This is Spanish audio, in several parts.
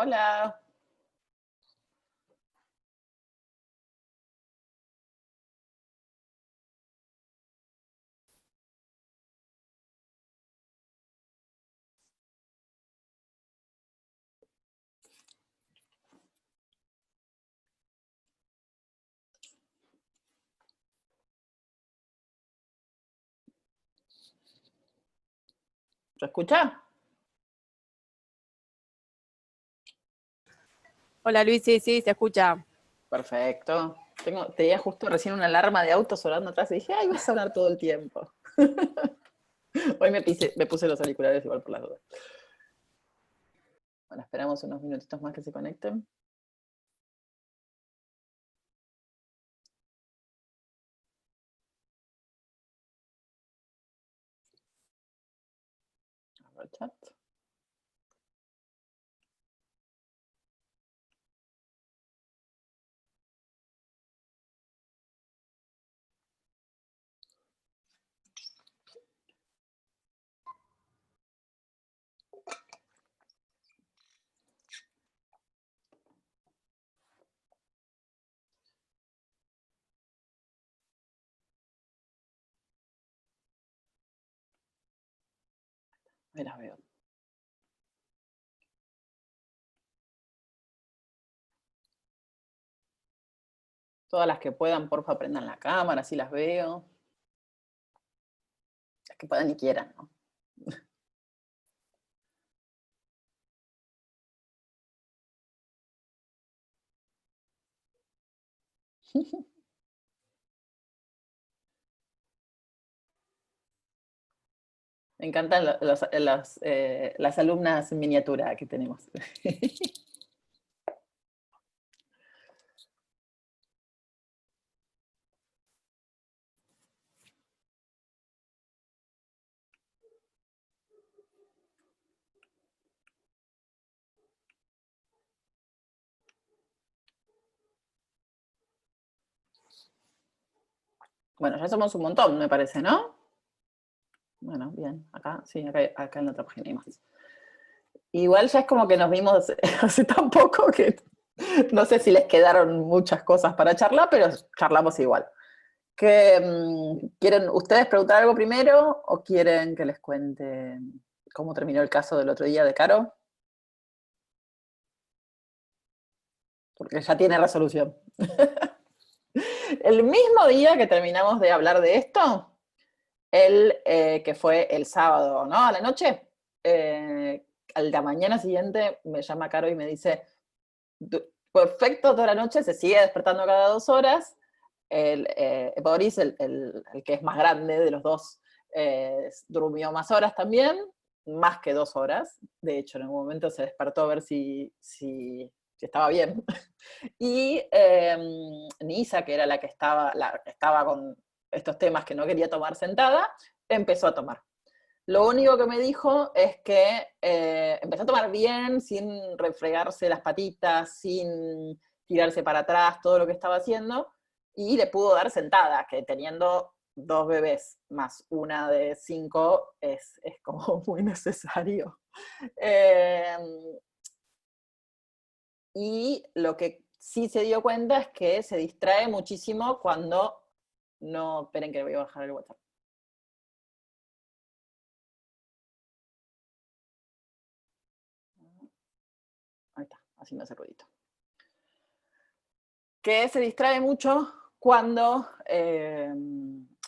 Hola. ¿Se escucha? Hola Luis, sí, sí, se escucha. Perfecto. Tenía justo recién una alarma de auto sonando atrás y dije, ay, va a sonar todo el tiempo. Hoy me puse los auriculares igual por las dudas. Bueno, esperamos unos minutitos más que se conecten. Abro el chat. Ahí las veo. Todas las que puedan, porfa, prendan la cámara, así las veo. Las que puedan y quieran, ¿no? Me encantan las alumnas en miniatura que tenemos. Bueno, ya somos un montón, me parece, ¿no? Bueno, bien. Acá, sí, acá en la otra página hay más. Igual ya es como que nos vimos hace tan poco que no sé si les quedaron muchas cosas para charlar, pero charlamos igual. ¿Quieren ustedes preguntar algo primero o quieren que les cuente cómo terminó el caso del otro día de Caro? Porque ya tiene resolución. El mismo día que terminamos de hablar de esto, que fue el sábado, ¿no? A la noche, a la mañana siguiente me llama Caro y me dice, perfecto toda la noche, se sigue despertando cada 2 horas. Boris, el que es más grande de los dos, durmió más horas también, más que 2 horas. De hecho, en algún momento se despertó a ver si estaba bien. Y Nisa, que era la que estaba con estos temas que no quería tomar sentada, empezó a tomar. Lo único que me dijo es que empezó a tomar bien, sin refregarse las patitas, sin tirarse para atrás, todo lo que estaba haciendo, y le pudo dar sentada, que teniendo 2 bebés más una de 5 es como muy necesario. Eh, y lo que sí se dio cuenta es que se distrae muchísimo cuando no, esperen que voy a bajar el WhatsApp. Ahí está, haciendo ese ruidito. Que se distrae mucho cuando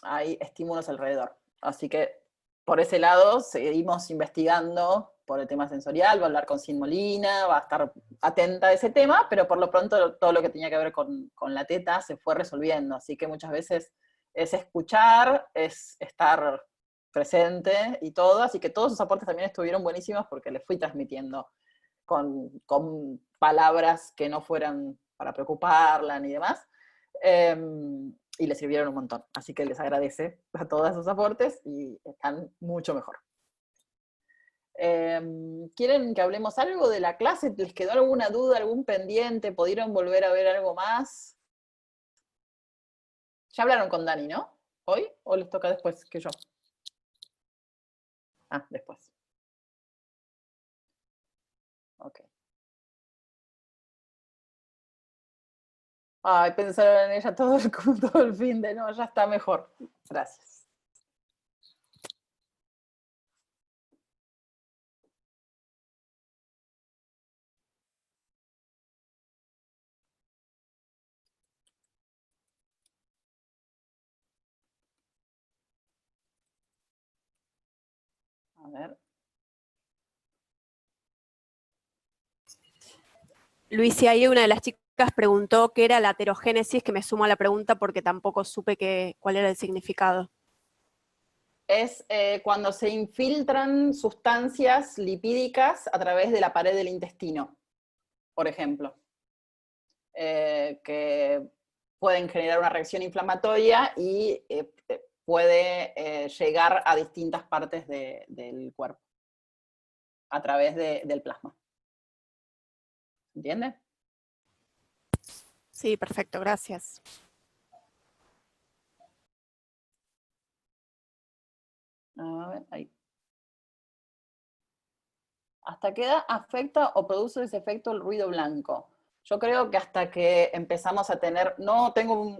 hay estímulos alrededor. Así que por ese lado seguimos investigando por el tema sensorial, va a hablar con Sin Molina, va a estar atenta a ese tema, pero por lo pronto todo lo que tenía que ver con la teta se fue resolviendo. Así que muchas veces es escuchar, es estar presente y todo. Así que todos sus aportes también estuvieron buenísimos porque les fui transmitiendo con palabras que no fueran para preocuparla ni demás. Eh, y le sirvieron un montón. Así que les agradece a todos sus aportes y están mucho mejor. ¿Quieren que hablemos algo de la clase? ¿Les quedó alguna duda, algún pendiente? ¿Pudieron volver a ver algo más? Ya hablaron con Dani, ¿no? ¿Hoy? ¿O les toca después que yo? Ah, después. Ok. Ay, pensaron en ella todo todo el fin de, no, ya está mejor. Gracias. A ver. Luis, y ahí una de las chicas preguntó qué era la aterogénesis, que me sumo a la pregunta porque tampoco supe cuál era el significado. Es cuando se infiltran sustancias lipídicas a través de la pared del intestino, por ejemplo, que pueden generar una reacción inflamatoria y puede llegar a distintas partes del cuerpo a través del plasma. ¿Entiende? Sí, perfecto, gracias. A ver, ahí. ¿Hasta qué edad afecta o produce ese efecto el ruido blanco? Yo creo que hasta que empezamos a tener, no tengo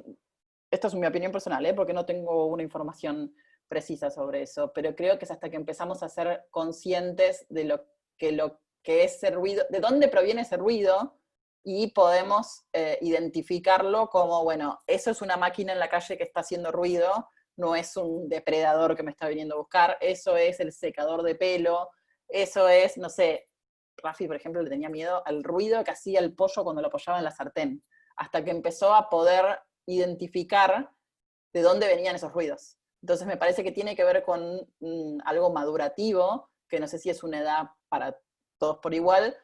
esto es mi opinión personal, porque no tengo una información precisa sobre eso, pero creo que es hasta que empezamos a ser conscientes de lo que es ese ruido, de dónde proviene ese ruido, y podemos identificarlo como, bueno, eso es una máquina en la calle que está haciendo ruido, no es un depredador que me está viniendo a buscar, eso es el secador de pelo, eso es, no sé, Rafi, por ejemplo, le tenía miedo al ruido que hacía el pollo cuando lo apoyaba en la sartén, hasta que empezó a poder identificar de dónde venían esos ruidos. Entonces me parece que tiene que ver con algo madurativo, que no sé si es una edad para todos por igual,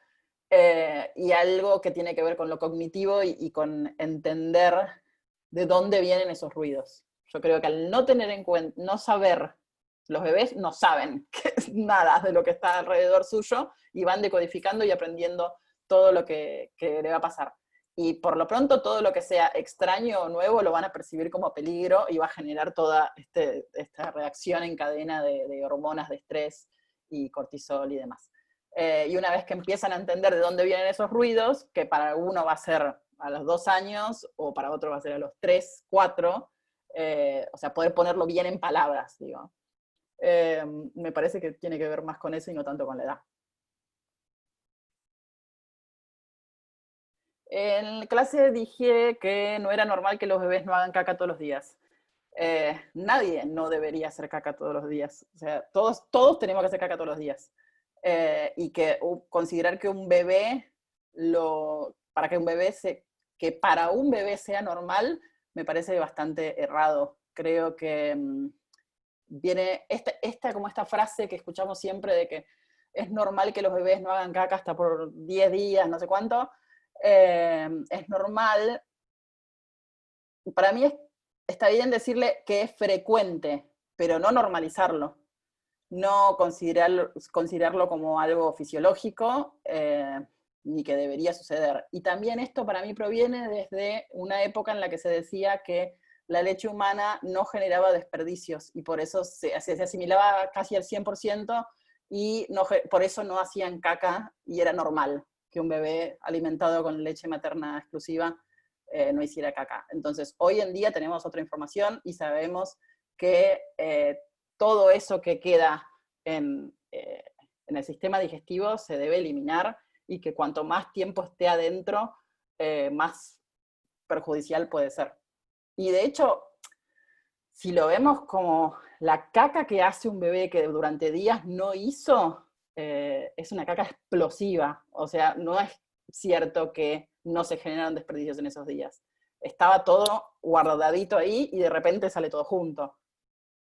y algo que tiene que ver con lo cognitivo y con entender de dónde vienen esos ruidos. Yo creo que al no tener en cuenta, no saber, los bebés no saben nada de lo que está alrededor suyo y van decodificando y aprendiendo todo lo que le va a pasar. Y por lo pronto todo lo que sea extraño o nuevo lo van a percibir como peligro y va a generar toda esta reacción en cadena de hormonas de estrés y cortisol y demás. Y una vez que empiezan a entender de dónde vienen esos ruidos, que para uno va a ser a los 2 años o para otro va a ser a los 3, 4, o sea, poder ponerlo bien en palabras, digo. Me parece que tiene que ver más con eso y no tanto con la edad. En clase dije que no era normal que los bebés no hagan caca todos los días. Nadie no debería hacer caca todos los días. O sea, todos tenemos que hacer caca todos los días. Y que considerar que un bebé, que para un bebé sea normal, me parece bastante errado. Creo que viene como esta frase que escuchamos siempre de que es normal que los bebés no hagan caca hasta por 10 días, no sé cuánto. Es normal. Para mí está bien decirle que es frecuente, pero no normalizarlo. No considerarlo como algo fisiológico, ni que debería suceder. Y también esto para mí proviene desde una época en la que se decía que la leche humana no generaba desperdicios y por eso se asimilaba casi al 100% y por eso no hacían caca y era normal que un bebé alimentado con leche materna exclusiva no hiciera caca. Entonces, hoy en día tenemos otra información y sabemos que todo eso que queda en el sistema digestivo se debe eliminar y que cuanto más tiempo esté adentro, más perjudicial puede ser. Y de hecho, si lo vemos como la caca que hace un bebé que durante días no hizo, es una caca explosiva. O sea, no es cierto que no se generan desperdicios en esos días. Estaba todo guardadito ahí y de repente sale todo junto.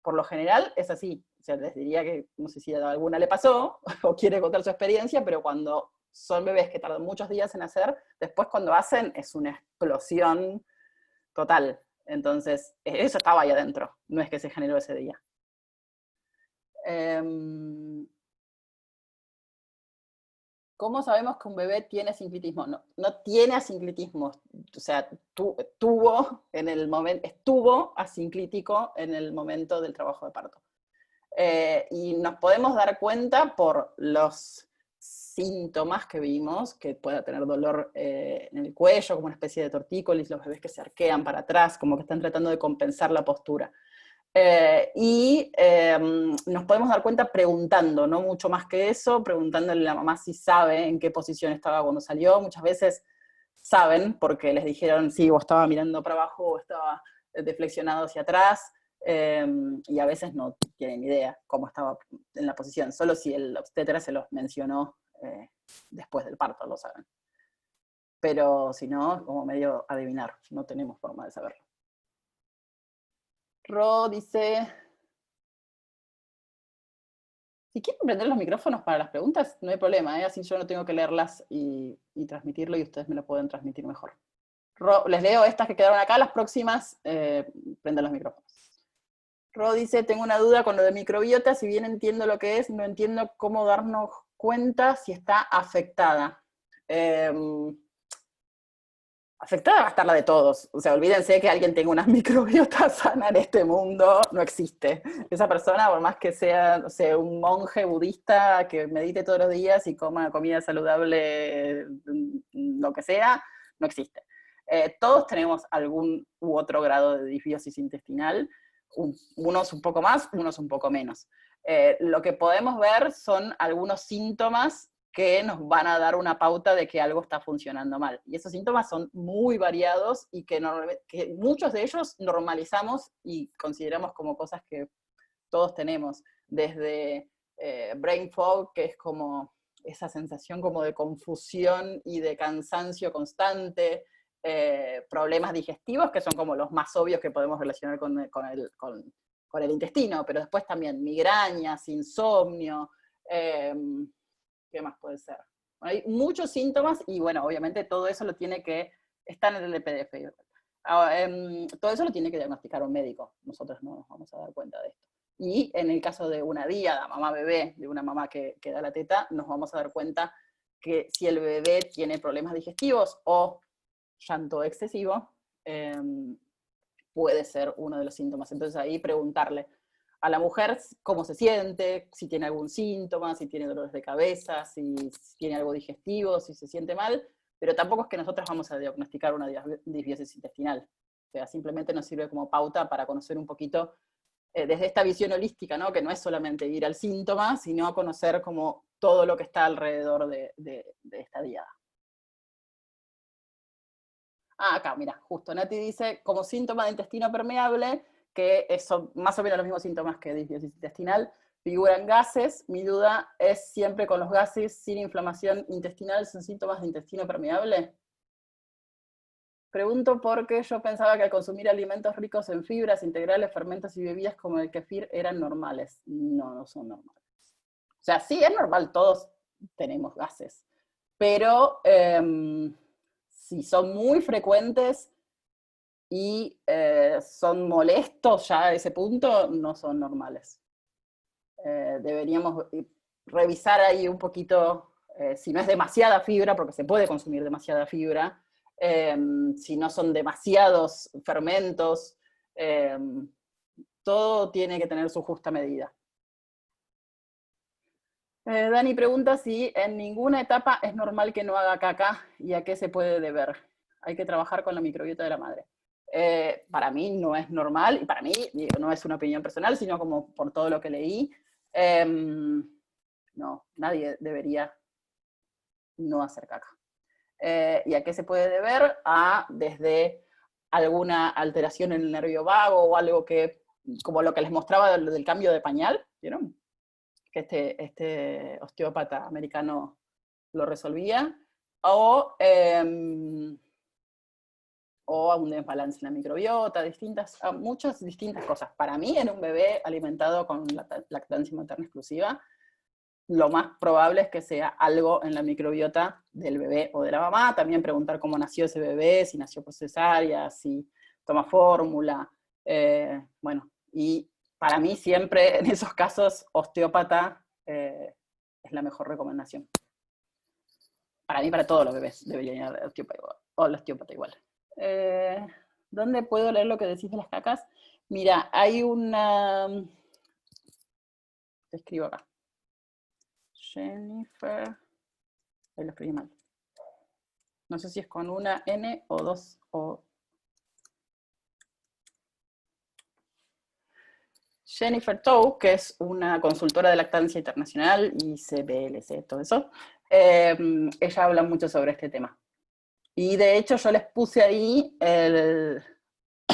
Por lo general es así. O sea, les diría que no sé si a alguna le pasó o quiere contar su experiencia, pero cuando son bebés que tardan muchos días en hacer, después cuando hacen es una explosión total. Entonces, eso estaba ahí adentro, no es que se generó ese día. ¿Cómo sabemos que un bebé tiene sinclitismo? No, no tiene asinclitismo, o sea, estuvo asinclítico en el momento del trabajo de parto. Y nos podemos dar cuenta por los síntomas que vimos, que pueda tener dolor en el cuello, como una especie de tortícolis, los bebés que se arquean para atrás, como que están tratando de compensar la postura. Nos podemos dar cuenta preguntando, no mucho más que eso, preguntándole a la mamá si sabe en qué posición estaba cuando salió. Muchas veces saben, porque les dijeron, sí, o estaba mirando para abajo, o estaba deflexionado hacia atrás, y a veces no tienen idea cómo estaba en la posición, solo si el obstetra se los mencionó después del parto, lo saben. Pero si no, como medio adivinar, no tenemos forma de saberlo. Ro dice, si quieren prender los micrófonos para las preguntas, no hay problema, así yo no tengo que leerlas y transmitirlo y ustedes me lo pueden transmitir mejor. Les leo estas que quedaron acá, las próximas, prendan los micrófonos. Ro dice, tengo una duda con lo de microbiota, si bien entiendo lo que es, no entiendo cómo darnos cuenta si está afectada. Afectada va a estar la de todos. O sea, olvídense que alguien tenga una microbiota sana en este mundo, no existe. Esa persona, por más que sea, no sé, un monje budista que medite todos los días y coma comida saludable, lo que sea, no existe. Todos tenemos algún u otro grado de disbiosis intestinal, unos un poco más, unos un poco menos. Lo que podemos ver son algunos síntomas que nos van a dar una pauta de que algo está funcionando mal. Y esos síntomas son muy variados y que muchos de ellos normalizamos y consideramos como cosas que todos tenemos, desde brain fog, que es como esa sensación como de confusión y de cansancio constante, problemas digestivos, que son como los más obvios que podemos relacionar con el intestino, pero después también migrañas, insomnio, ¿qué más puede ser? Bueno, hay muchos síntomas y bueno, obviamente todo eso lo tiene que, está en el PDF. Todo eso lo tiene que diagnosticar un médico, nosotros no nos vamos a dar cuenta de esto. Y en el caso de una díada, mamá-bebé, de una mamá que da la teta, nos vamos a dar cuenta que si el bebé tiene problemas digestivos o llanto excesivo, puede ser uno de los síntomas. Entonces ahí preguntarle a la mujer cómo se siente, si tiene algún síntoma, si tiene dolores de cabeza, si tiene algo digestivo, si se siente mal, pero tampoco es que nosotros vamos a diagnosticar una disbiosis intestinal. O sea, simplemente nos sirve como pauta para conocer un poquito desde esta visión holística, ¿no? Que no es solamente ir al síntoma, sino conocer como todo lo que está alrededor de esta diada. Acá, mira, justo Nati dice, como síntoma de intestino permeable, que son más o menos los mismos síntomas que disbiosis intestinal, figuran gases. Mi duda es siempre con los gases sin inflamación intestinal, ¿son síntomas de intestino permeable? Pregunto porque yo pensaba que al consumir alimentos ricos en fibras, integrales, fermentos y bebidas como el kefir eran normales. No, no son normales. O sea, sí, es normal, todos tenemos gases, pero si son muy frecuentes y son molestos ya a ese punto, no son normales. Deberíamos revisar ahí un poquito si no es demasiada fibra, porque se puede consumir demasiada fibra, si no son demasiados fermentos, todo tiene que tener su justa medida. Dani pregunta si en ninguna etapa es normal que no haga caca y a qué se puede deber. Hay que trabajar con la microbiota de la madre. Para mí no es normal, y para mí no es una opinión personal, sino como por todo lo que leí, no, nadie debería no hacer caca. ¿Y a qué se puede deber? Desde alguna alteración en el nervio vago o algo que, como lo que les mostraba del cambio de pañal, ¿vieron? Que este osteópata americano lo resolvía, o a un desbalance en la microbiota, muchas distintas cosas. Para mí, en un bebé alimentado con lactancia materna exclusiva, lo más probable es que sea algo en la microbiota del bebé o de la mamá. También preguntar cómo nació ese bebé, si nació por cesárea, si toma fórmula. Bueno, y para mí siempre en esos casos osteópata es la mejor recomendación. Para mí, para todos los bebés debería ir al osteópata igual, o al osteópata igual. ¿Dónde puedo leer lo que decís de las cacas? Mira, hay una... Te escribo acá. Jennifer Ahí lo escribí mal. No sé si es con una N o dos O. Jennifer Tow, que es una consultora de lactancia internacional, ICBLC, todo eso, ella habla mucho sobre este tema. Y de hecho yo les puse ahí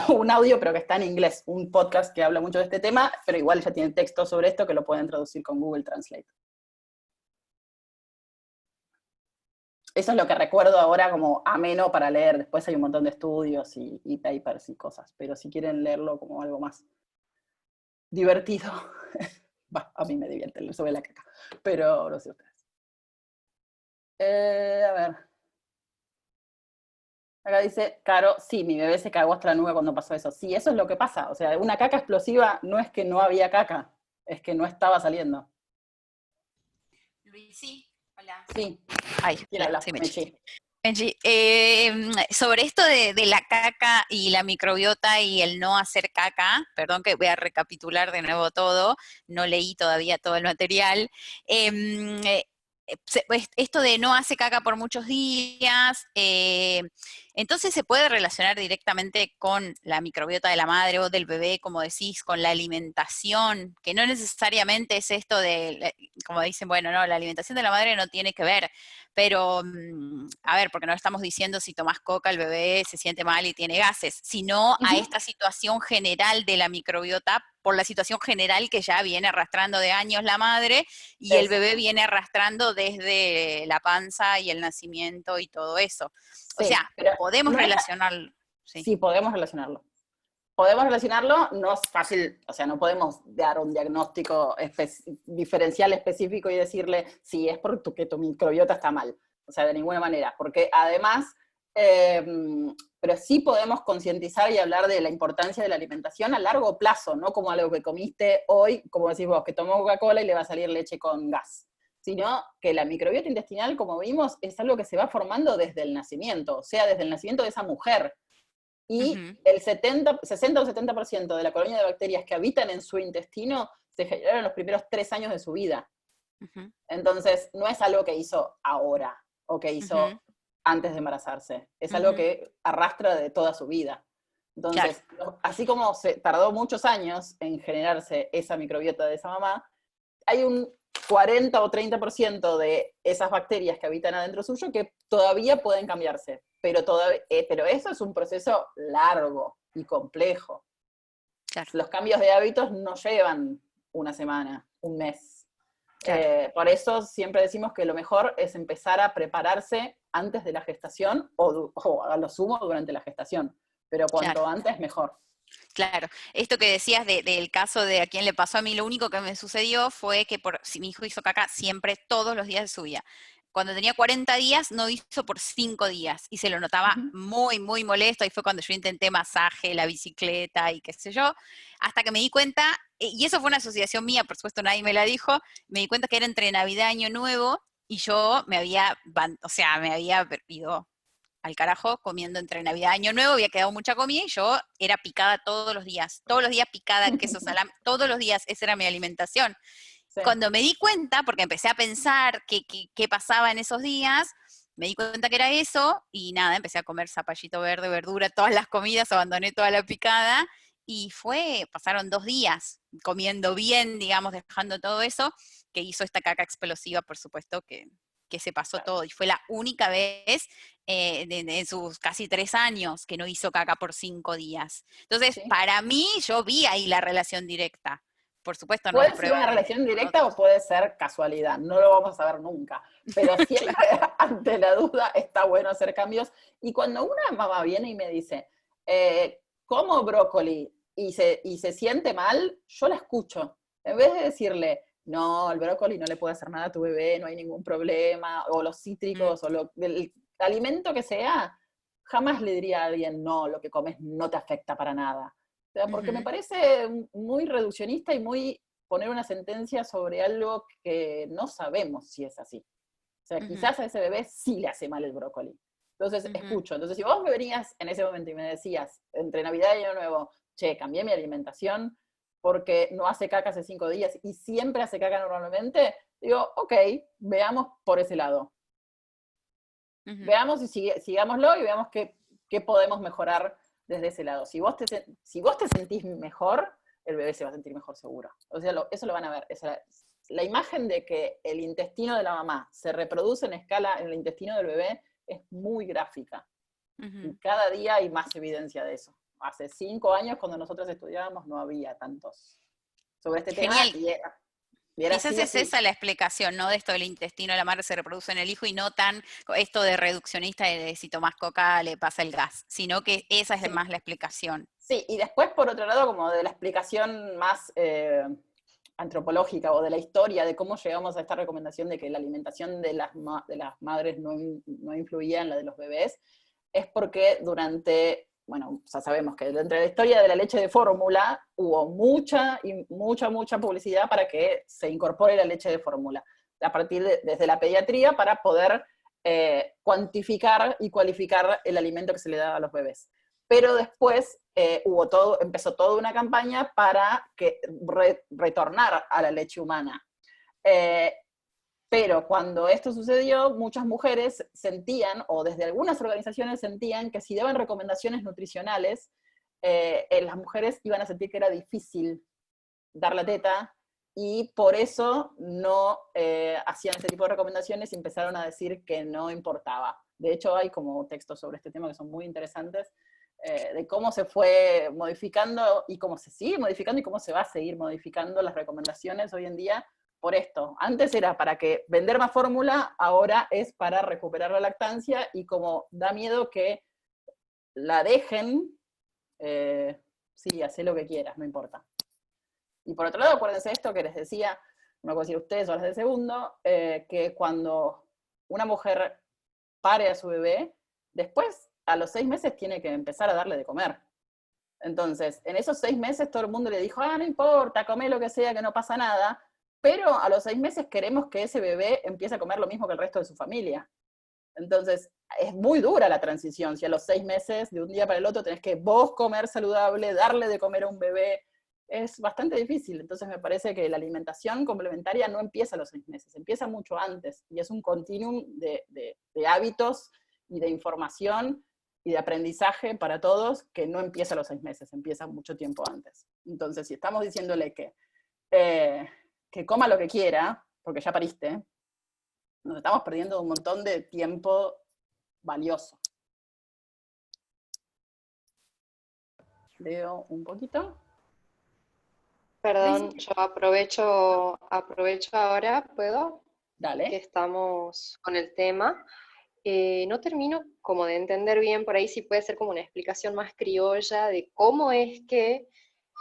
un audio, pero que está en inglés, un podcast que habla mucho de este tema, pero igual ya tiene texto sobre esto que lo pueden traducir con Google Translate. Eso es lo que recuerdo ahora como ameno para leer. Después hay un montón de estudios y papers y cosas, pero si quieren leerlo como algo más divertido, bah, a mí me divierte leer sobre la caca, pero no sé ustedes. A ver. Acá dice, Caro, sí, mi bebé se cagó hasta la nube cuando pasó eso. Sí, eso es lo que pasa. O sea, una caca explosiva no es que no había caca, es que no estaba saliendo. Luis, sí, hola. Sí. Ay, ¿Quién hola, habla? soy Mechi. Mechi. Mechi, sobre esto de la caca y la microbiota y el no hacer caca, perdón que voy a recapitular de nuevo todo, no leí todavía todo el material. Esto de no hace caca por muchos días, entonces se puede relacionar directamente con la microbiota de la madre o del bebé, como decís, con la alimentación, que no necesariamente es esto de, como dicen, bueno, no, la alimentación de la madre no tiene que ver, pero, a ver, porque no estamos diciendo si tomás coca el bebé se siente mal y tiene gases, sino a esta situación general de la microbiota, por la situación general que ya viene arrastrando de años la madre y el bebé viene arrastrando desde la panza y el nacimiento y todo eso. O Sí, sea, pero podemos no es, relacionarlo. Sí. sí, podemos relacionarlo. Podemos relacionarlo, no es fácil, o sea, no podemos dar un diagnóstico diferencial específico y decirle si es porque tu microbiota está mal. O sea, de ninguna manera. Porque además, pero sí podemos concientizar y hablar de la importancia de la alimentación a largo plazo, no como algo que comiste hoy, como decís vos, que tomó Coca-Cola y le va a salir leche con gas. Sino que la microbiota intestinal, como vimos, es algo que se va formando desde el nacimiento, o sea, desde el nacimiento de esa mujer. Y el 60 o 70% de la colonia de bacterias que habitan en su intestino se generaron en los primeros 3 años de su vida. Entonces, no es algo que hizo ahora o que hizo antes de embarazarse. Es algo que arrastra de toda su vida. Entonces, así como se tardó muchos años en generarse esa microbiota de esa mamá, hay un 40 o 30% de esas bacterias que habitan adentro suyo que todavía pueden cambiarse, pero eso es un proceso largo y complejo. Claro. Los cambios de hábitos no llevan una semana, un mes. Claro. Por eso siempre decimos que lo mejor es empezar a prepararse antes de la gestación o a lo sumo durante la gestación, pero cuanto antes mejor. Claro, esto que decías del caso de a quién le pasó a mí, lo único que me sucedió fue que si mi hijo hizo caca siempre, todos los días de su vida. Cuando tenía 40 días, no hizo por 5 días y se lo notaba muy, muy molesto. Y fue cuando yo intenté masaje, la bicicleta y qué sé yo, hasta que me di cuenta, y eso fue una asociación mía, por supuesto nadie me la dijo, me di cuenta que era entre Navidad y Año Nuevo y yo me había ido al carajo comiendo entre Navidad y Año Nuevo, había quedado mucha comida y yo era picada todos los días picada, queso, salame, todos los días, esa era mi alimentación. Sí. Cuando me di cuenta, porque empecé a pensar qué pasaba en esos días, me di cuenta que era eso y nada, empecé a comer zapallito verde, verdura, todas las comidas, abandoné toda la picada y pasaron 2 días comiendo bien, digamos, dejando todo eso, que hizo esta caca explosiva, por supuesto, que se pasó todo, y fue la única vez en sus casi 3 años que no hizo caca por 5 días. Entonces, para mí, yo vi ahí la relación directa. Por supuesto, no puede es ser una prueba relación directa o puede ser casualidad, no lo vamos a saber nunca, pero siempre ante la duda está bueno hacer cambios. Y cuando una mamá viene y me dice, como brócoli y se siente mal, yo la escucho. En vez de decirle, no, el brócoli no le puede hacer nada a tu bebé, no hay ningún problema, o los cítricos, o el alimento que sea, jamás le diría a alguien, no, lo que comes no te afecta para nada. O sea, porque me parece muy reduccionista y muy poner una sentencia sobre algo que no sabemos si es así. O sea, quizás a ese bebé sí le hace mal el brócoli. Entonces, escucho. Entonces, si vos me venías en ese momento y me decías, entre Navidad y Año Nuevo, che, cambié mi alimentación porque no hace caca hace 5 días y siempre hace caca normalmente, digo, ok, veamos por ese lado. Veamos y sigámoslo y veamos qué podemos mejorar desde ese lado. Si vos te sentís mejor, el bebé se va a sentir mejor seguro. O sea, eso lo van a ver. La imagen de que el intestino de la mamá se reproduce en escala en el intestino del bebé es muy gráfica. Y cada día hay más evidencia de eso. Hace 5 años, cuando nosotros estudiábamos, no había tantos sobre este tema. Y era Quizás es esa la explicación, ¿no? De esto del intestino de la madre se reproduce en el hijo y no tan esto de reduccionista de si tomás coca le pasa el gas, sino que esa es más la explicación. Sí, y después por otro lado como de la explicación más antropológica o de la historia de cómo llegamos a esta recomendación de que la alimentación de las madres no influía en la de los bebés, es porque bueno, ya sabemos que dentro de la historia de la leche de fórmula hubo mucha publicidad para que se incorpore la leche de fórmula, a partir desde la pediatría para poder cuantificar y cualificar el alimento que se le daba a los bebés. Pero después empezó toda una campaña para retornar a la leche humana. Pero cuando esto sucedió, muchas mujeres sentían, o desde algunas organizaciones sentían, que si daban recomendaciones nutricionales, las mujeres iban a sentir que era difícil dar la teta, y por eso no hacían ese tipo de recomendaciones y empezaron a decir que no importaba. De hecho, hay como textos sobre este tema que son muy interesantes, de cómo se fue modificando y cómo se sigue modificando y cómo se va a seguir modificando las recomendaciones hoy en día por esto. Antes era para que vender más fórmula, ahora es para recuperar la lactancia, y como da miedo que la dejen, sí, hacé lo que quieras, no importa. Y por otro lado, acuérdense esto que les decía, no puedo decir ustedes o las de segundo, que cuando una mujer pare a su bebé, después a los 6 meses tiene que empezar a darle de comer. Entonces, en esos 6 meses todo el mundo le dijo, no importa, come lo que sea, que no pasa nada, pero a los 6 meses queremos que ese bebé empiece a comer lo mismo que el resto de su familia. Entonces, es muy dura la transición, si a los 6 meses, de un día para el otro, tenés que vos comer saludable, darle de comer a un bebé, es bastante difícil. Entonces me parece que la alimentación complementaria no empieza a los 6 meses, empieza mucho antes, y es un continuum de hábitos y de información y de aprendizaje para todos que no empieza a los 6 meses, empieza mucho tiempo antes. Entonces, si estamos diciéndole que coma lo que quiera, porque ya pariste, nos estamos perdiendo un montón de tiempo valioso. Leo un poquito. Perdón, yo aprovecho ahora, ¿puedo? Dale. Que estamos con el tema. No termino como de entender bien, por ahí si puede ser como una explicación más criolla de cómo es que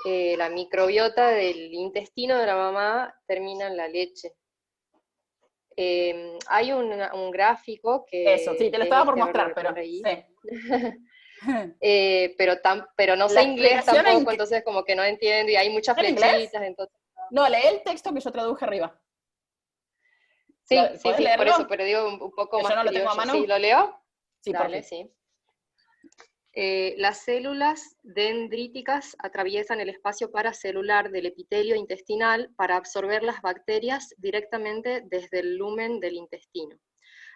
la microbiota del intestino de la mamá termina en la leche. Hay un gráfico que... Eso, sí, te lo estaba por mostrar, pero sí. pero no sé inglés tampoco, entonces como que no entiendo, y hay muchas flechitas, entonces... No, lee el texto que yo traduje arriba. Sí, por eso, pero digo un poco más. Yo no lo tengo a mano. ¿Sí, lo leo? Sí, dale, sí. Las células dendríticas atraviesan el espacio paracelular del epitelio intestinal para absorber las bacterias directamente desde el lumen del intestino.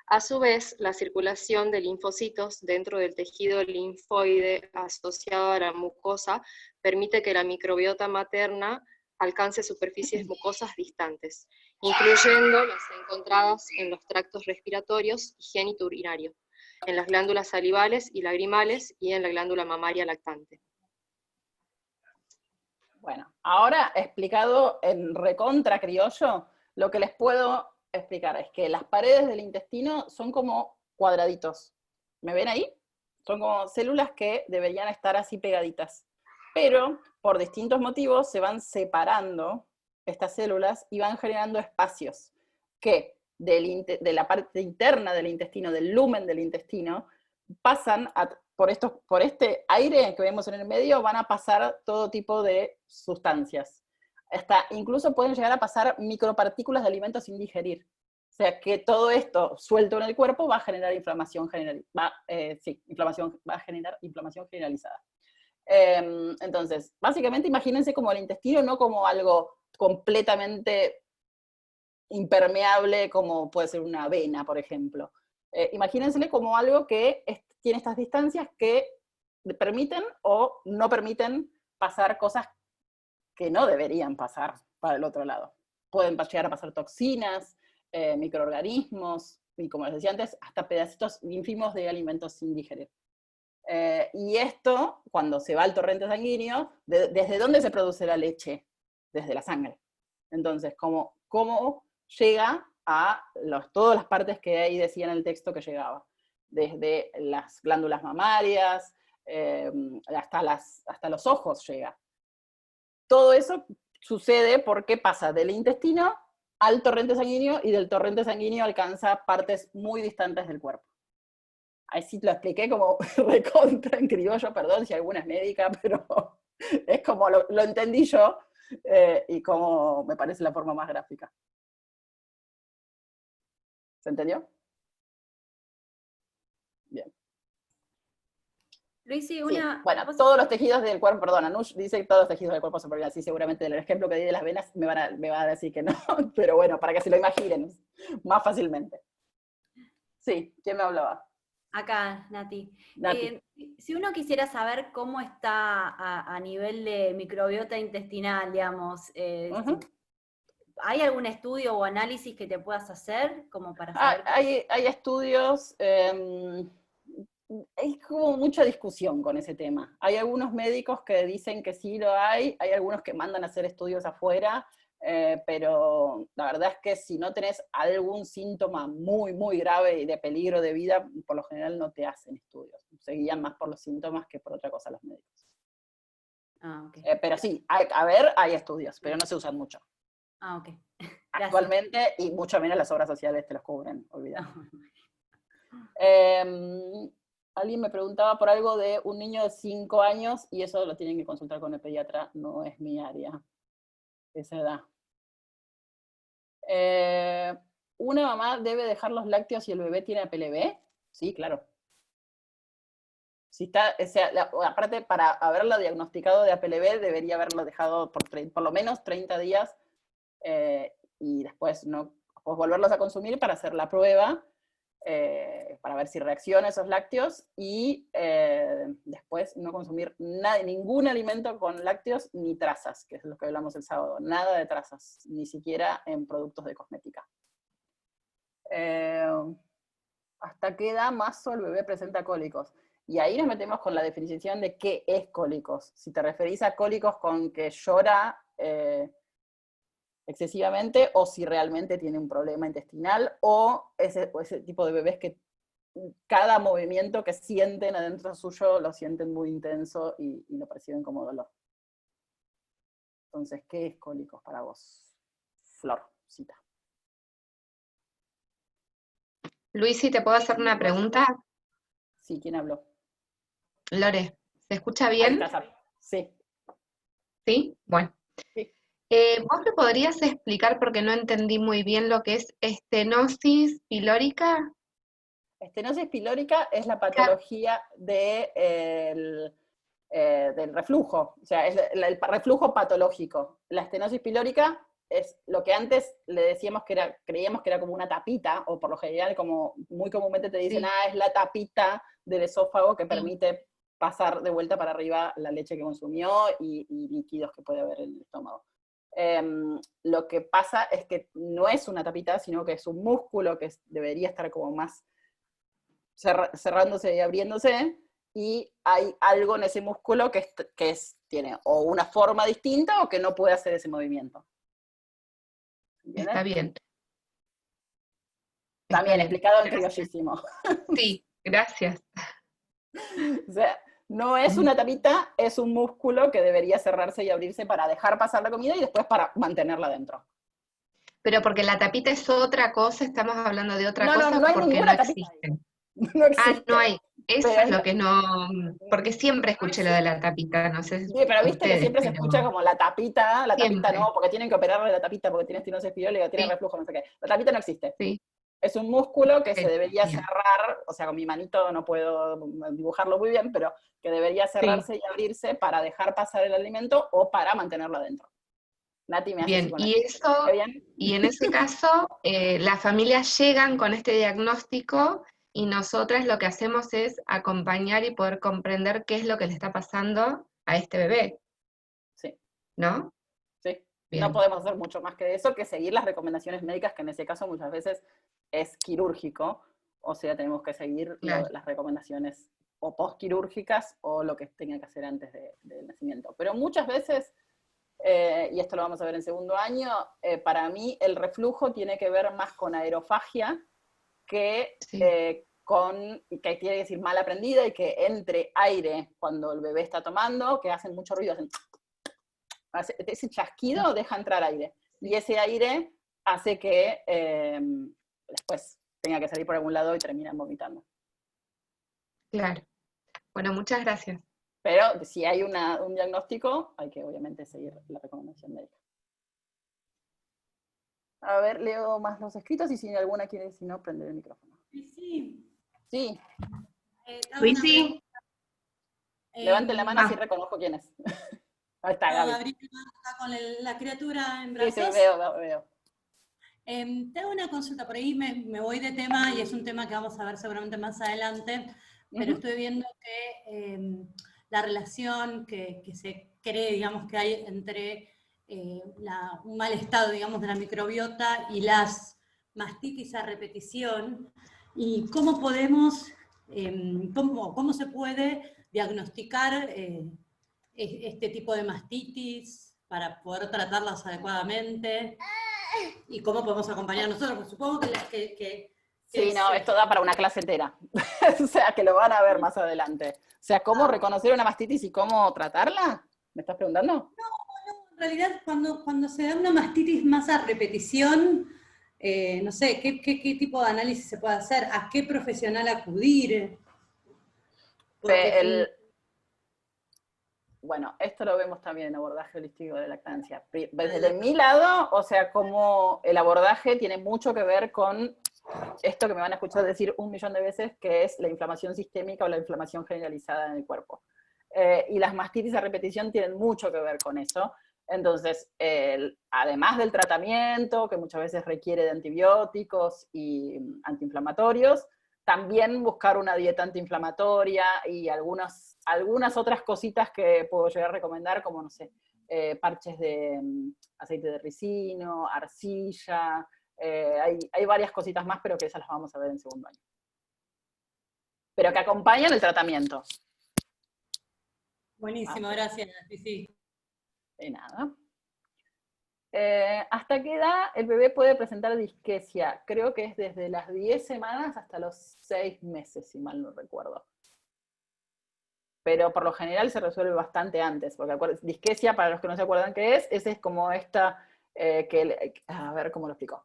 A su vez, la circulación de linfocitos dentro del tejido linfoide asociado a la mucosa permite que la microbiota materna alcance superficies mucosas distantes, incluyendo las encontradas en los tractos respiratorios y genitourinario, en las glándulas salivales y lagrimales y en la glándula mamaria lactante. Bueno, ahora explicado en recontra criollo, lo que les puedo explicar es que las paredes del intestino son como cuadraditos. ¿Me ven ahí? Son como células que deberían estar así pegaditas. Pero por distintos motivos se van separando estas células y van generando espacios que de la parte interna del intestino, del lumen del intestino, pasan por este aire que vemos en el medio, van a pasar todo tipo de sustancias. Incluso pueden llegar a pasar micropartículas de alimentos sin digerir. O sea que todo esto suelto en el cuerpo va a generar inflamación va a generar inflamación generalizada. Entonces, básicamente imagínense como el intestino, no como algo completamente impermeable como puede ser una vena, por ejemplo. Imagínensele como algo que tiene estas distancias que permiten o no permiten pasar cosas que no deberían pasar para el otro lado. Pueden llegar a pasar toxinas, microorganismos, y como les decía antes, hasta pedacitos ínfimos de alimentos sin digerir. Y esto, cuando se va al torrente sanguíneo, ¿desde dónde se produce la leche? Desde la sangre. Entonces, ¿cómo llega a todas las partes que ahí decía en el texto que llegaba? Desde las glándulas mamarias, hasta los ojos llega. Todo eso sucede porque pasa del intestino al torrente sanguíneo, y del torrente sanguíneo alcanza partes muy distantes del cuerpo. Ahí sí lo expliqué como recontra en criollo, perdón si alguna es médica, pero es como lo entendí yo, y como me parece la forma más gráfica. ¿Se entendió? Bien. Luisi, Sí. una... Bueno, todos los tejidos del cuerpo, perdón, Anush dice que todos los tejidos del cuerpo se forman así, seguramente el ejemplo que di de las venas me va a decir que no, pero bueno, para que se lo imaginen más fácilmente. Sí, ¿quién me hablaba? Acá, Nati. Nati. Si uno quisiera saber cómo está a nivel de microbiota intestinal, digamos, ¿hay algún estudio o análisis que te puedas hacer como para saber? Hay estudios, hay como mucha discusión con ese tema. Hay algunos médicos que dicen que sí lo hay algunos que mandan a hacer estudios afuera, pero la verdad es que si no tenés algún síntoma muy, muy grave y de peligro de vida, por lo general no te hacen estudios. Se guían más por los síntomas que por otra cosa los médicos. Ah, ok. Pero sí, hay estudios, pero no se usan mucho. Ah, ok. Actualmente, y mucho menos las obras sociales te los cubren, olvidate. Alguien me preguntaba por algo de un niño de 5 años, y eso lo tienen que consultar con el pediatra, no es mi área, esa edad. ¿Una mamá debe dejar los lácteos si el bebé tiene APLB? Sí, claro. Si está, o sea, aparte, para haberlo diagnosticado de APLB, debería haberlo dejado por lo menos 30 días, y después volverlos a consumir para hacer la prueba, para ver si reacciona a esos lácteos, y después no consumir ningún alimento con lácteos ni trazas, que es lo que hablamos el sábado, nada de trazas, ni siquiera en productos de cosmética. ¿Hasta qué edad mazo el bebé presenta cólicos? Y ahí nos metemos con la definición de qué es cólicos. Si te referís a cólicos con que llora excesivamente, o si realmente tiene un problema intestinal, o ese tipo de bebés que cada movimiento que sienten adentro suyo lo sienten muy intenso y lo perciben como dolor. Entonces, ¿qué es cólicos para vos? Florcita. Luisi, ¿te puedo hacer una pregunta? Sí, ¿quién habló? Lore, ¿se escucha bien? Sí. ¿Sí? Bueno. Sí. ¿Vos me podrías explicar, porque no entendí muy bien, lo que es estenosis pilórica? Estenosis pilórica es la patología del reflujo, o sea, es el reflujo patológico. La estenosis pilórica es lo que antes le decíamos creíamos que era como una tapita, o por lo general, como muy comúnmente te dicen, es la tapita del esófago que permite pasar de vuelta para arriba la leche que consumió y líquidos que puede haber en el estómago. Lo que pasa es que no es una tapita, sino que es un músculo que debería estar como más cerrándose y abriéndose, y hay algo en ese músculo que tiene o una forma distinta o que no puede hacer ese movimiento. ¿Entiendes? Está bien. También explicado en criollísimo. Sí, gracias. O sea, no es una tapita, es un músculo que debería cerrarse y abrirse para dejar pasar la comida y después para mantenerla dentro. Pero porque la tapita es otra cosa, estamos hablando de otra cosa, no hay porque ninguna no tapita existe. ahí. No existe. No hay. Eso Pero es lo que no... Porque siempre escuché lo de la tapita, no sé. Sí, pero viste que siempre se escucha como la tapita no, porque tienen que operarle la tapita porque tiene estenosis pilórica, tiene reflujo, no sé qué. La tapita no existe. Sí. Es un músculo que se debería cerrar, o sea, con mi manito no puedo dibujarlo muy bien, pero que debería cerrarse y abrirse para dejar pasar el alimento o para mantenerlo adentro. Nati me hace Bien, y en ese caso, las familias llegan con este diagnóstico y nosotras lo que hacemos es acompañar y poder comprender qué es lo que le está pasando a este bebé, Sí, ¿no? sí. Bien. No podemos hacer mucho más que eso, que seguir las recomendaciones médicas, que en ese caso muchas veces es quirúrgico, o sea, tenemos que seguir Claro. las recomendaciones o postquirúrgicas o lo que tenga que hacer antes del nacimiento. Pero muchas veces, y esto lo vamos a ver en segundo año, para mí el reflujo tiene que ver más con aerofagia que Sí. que tiene que decir mal aprendida, y que entre aire cuando el bebé está tomando, que hacen mucho ruido, ese chasquido deja entrar aire, y ese aire hace que después tenga que salir por algún lado y terminan vomitando. Claro. Bueno, muchas gracias. Pero si hay un diagnóstico, hay que obviamente seguir la recomendación médica. A ver, leo más los escritos y si alguna quiere, si no, prender el micrófono. Sí. Sí, Sí. levanten la mano así reconozco quién es. Ahí está, Gaby. Gabriela está con la criatura en Sí, brazos. sí, veo. Te hago una consulta, por ahí me voy de tema y es un tema que vamos a ver seguramente más adelante, pero estoy viendo que la relación que se cree, digamos, que hay entre un mal estado, digamos, de la microbiota y las mastitis a repetición, y cómo podemos, cómo se puede diagnosticar este tipo de mastitis para poder tratarlas adecuadamente, y cómo podemos acompañar nosotros, porque supongo que Sí, no, esto da para una clase entera. O sea, que lo van a ver más adelante. O sea, ¿cómo reconocer una mastitis y cómo tratarla? ¿Me estás preguntando? No, en realidad cuando se da una mastitis más a repetición, no sé, ¿qué tipo de análisis se puede hacer? ¿A qué profesional acudir? Bueno, esto lo vemos también en abordaje holístico de lactancia. Desde mi lado, o sea, como el abordaje tiene mucho que ver con esto que me van a escuchar decir 1.000.000 de veces, que es la inflamación sistémica o la inflamación generalizada en el cuerpo. Y las mastitis a repetición tienen mucho que ver con eso. Entonces, además del tratamiento, que muchas veces requiere de antibióticos y antiinflamatorios, también buscar una dieta antiinflamatoria y algunas otras cositas que puedo llegar a recomendar, como, no sé, parches de aceite de ricino, arcilla, hay varias cositas más, pero que esas las vamos a ver en segundo año. Pero que acompañan el tratamiento. Buenísimo, gracias. Sí. De nada. ¿Hasta qué edad el bebé puede presentar disquesia? Creo que es desde las 10 semanas hasta los 6 meses, si mal no recuerdo. Pero por lo general se resuelve bastante antes, porque disquesia, para los que no se acuerdan qué es, esa es como esta, a ver cómo lo explico,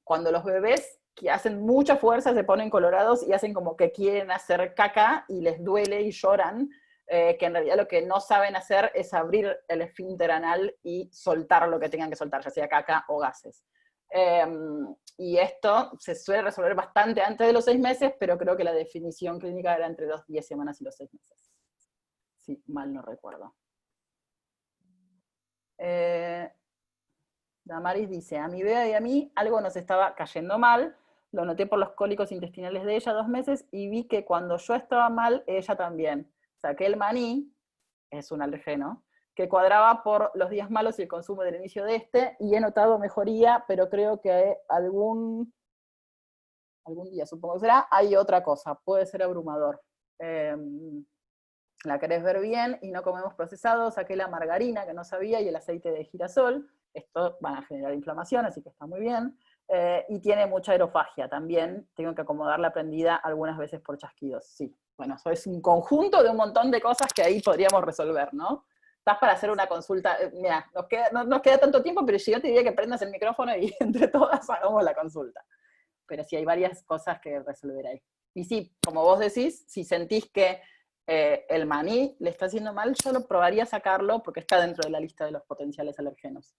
cuando los bebés que hacen mucha fuerza se ponen colorados y hacen como que quieren hacer caca y les duele y lloran, que en realidad lo que no saben hacer es abrir el esfínter anal y soltar lo que tengan que soltar, ya sea caca o gases. Y esto se suele resolver bastante antes de los 6 meses, pero creo que la definición clínica era entre los 10 semanas y los 6 meses. Si mal no recuerdo. Damaris dice, a mi bebé y a mí algo nos estaba cayendo mal, lo noté por los cólicos intestinales de ella 2 meses, y vi que cuando yo estaba mal, ella también. Saqué el maní, es un alergeno, que cuadraba por los días malos y el consumo del inicio de este, y he notado mejoría, pero creo que algún día, supongo que será, hay otra cosa, puede ser abrumador. La querés ver bien y no comemos procesados, saqué la margarina que no sabía y el aceite de girasol, esto van a generar inflamación, así que está muy bien, y tiene mucha aerofagia también, tengo que acomodar la prendida algunas veces por chasquidos, sí. Bueno, eso es un conjunto de un montón de cosas que ahí podríamos resolver, ¿no? Estás para hacer una consulta, mira, no nos queda tanto tiempo, pero yo te diría que prendas el micrófono y entre todas hagamos la consulta. Pero sí hay varias cosas que resolver ahí. Y sí, como vos decís, si sentís que el maní le está haciendo mal, yo lo probaría sacarlo porque está dentro de la lista de los potenciales alergenos.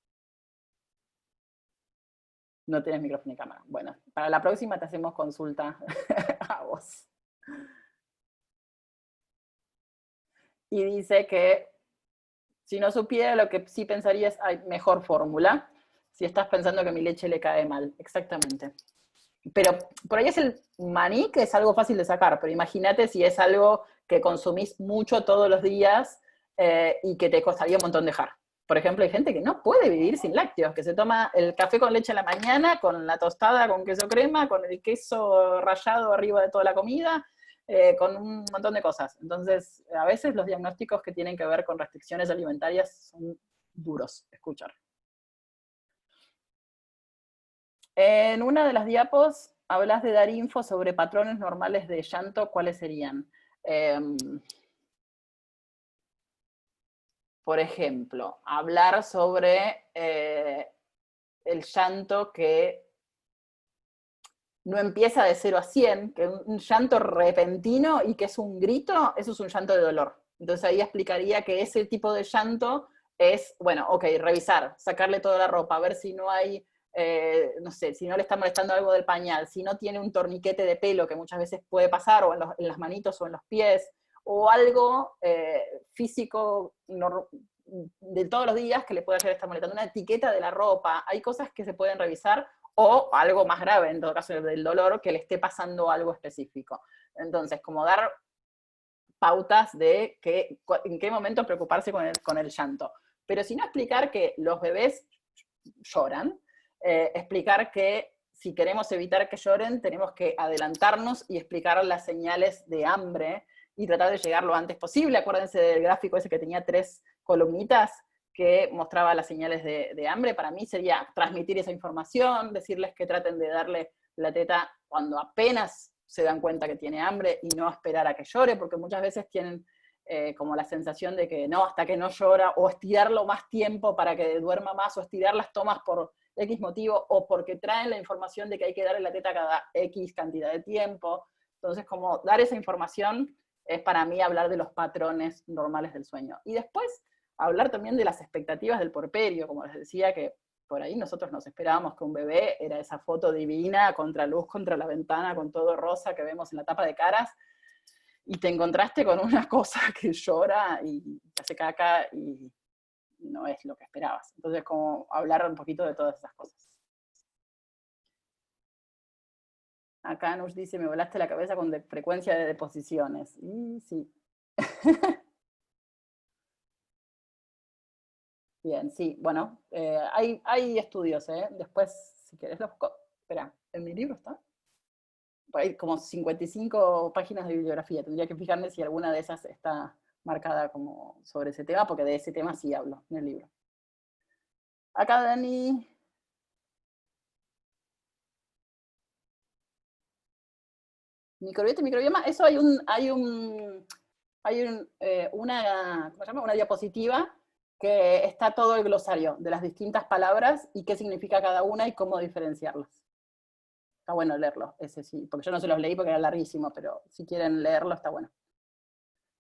No tienes micrófono ni cámara. Bueno, para la próxima te hacemos consulta a vos. Y dice que si no supiera, lo que sí pensaría es, hay mejor fórmula, si estás pensando que mi leche le cae mal. Exactamente. pero por ahí es el maní, que es algo fácil de sacar, pero imagínate si es algo que consumís mucho todos los días y que te costaría un montón dejar. Por ejemplo, hay gente que no puede vivir sin lácteos, que se toma el café con leche a la mañana, con la tostada con queso crema, con el queso rallado arriba de toda la comida, con un montón de cosas. Entonces, a veces los diagnósticos que tienen que ver con restricciones alimentarias son duros de escuchar. En una de las diapos hablas de dar info sobre patrones normales de llanto, ¿cuáles serían? Por ejemplo, hablar sobre el llanto que no empieza de 0 a 100, que un llanto repentino y que es un grito, eso es un llanto de dolor. Entonces ahí explicaría que ese tipo de llanto es, bueno, ok, revisar, sacarle toda la ropa, ver si no hay, no sé, si no le está molestando algo del pañal, si no tiene un torniquete de pelo, que muchas veces puede pasar, o en las manitos o en los pies, o algo físico de todos los días que le pueda estar molestando, una etiqueta de la ropa, hay cosas que se pueden revisar, o algo más grave, en todo caso del dolor, que le esté pasando algo específico. Entonces, como dar pautas de en qué momento preocuparse con el llanto. Pero si no, explicar que los bebés lloran, explicar que si queremos evitar que lloren, tenemos que adelantarnos y explicar las señales de hambre y tratar de llegar lo antes posible. Acuérdense del gráfico ese que tenía 3 columnitas, que mostraba las señales de hambre. Para mí sería transmitir esa información, decirles que traten de darle la teta cuando apenas se dan cuenta que tiene hambre y no esperar a que llore, porque muchas veces tienen como la sensación de que no, hasta que no llora, o estirarlo más tiempo para que duerma más, o estirar las tomas por X motivo, o porque traen la información de que hay que darle la teta cada X cantidad de tiempo. Entonces, como dar esa información es para mí hablar de los patrones normales del sueño. Y después, hablar también de las expectativas del puerperio, como les decía, que por ahí nosotros nos esperábamos que un bebé era esa foto divina, contraluz, contra la ventana, con todo rosa que vemos en la tapa de Caras, y te encontraste con una cosa que llora y te hace caca y no es lo que esperabas. Entonces, como hablar un poquito de todas esas cosas. Acá nos dice, me volaste la cabeza con frecuencia de deposiciones. Y sí. Bien, sí, bueno, hay estudios, después, si querés los busco. Espera, ¿en mi libro está? Hay como 55 páginas de bibliografía, tendría que fijarme si alguna de esas está marcada como sobre ese tema, porque de ese tema sí hablo en el libro. Acá Dani... Microbiota y microbioma, eso hay una diapositiva que está todo el glosario de las distintas palabras y qué significa cada una y cómo diferenciarlas. Está bueno leerlo, ese sí, porque yo no se los leí porque era larguísimo, pero si quieren leerlo está bueno.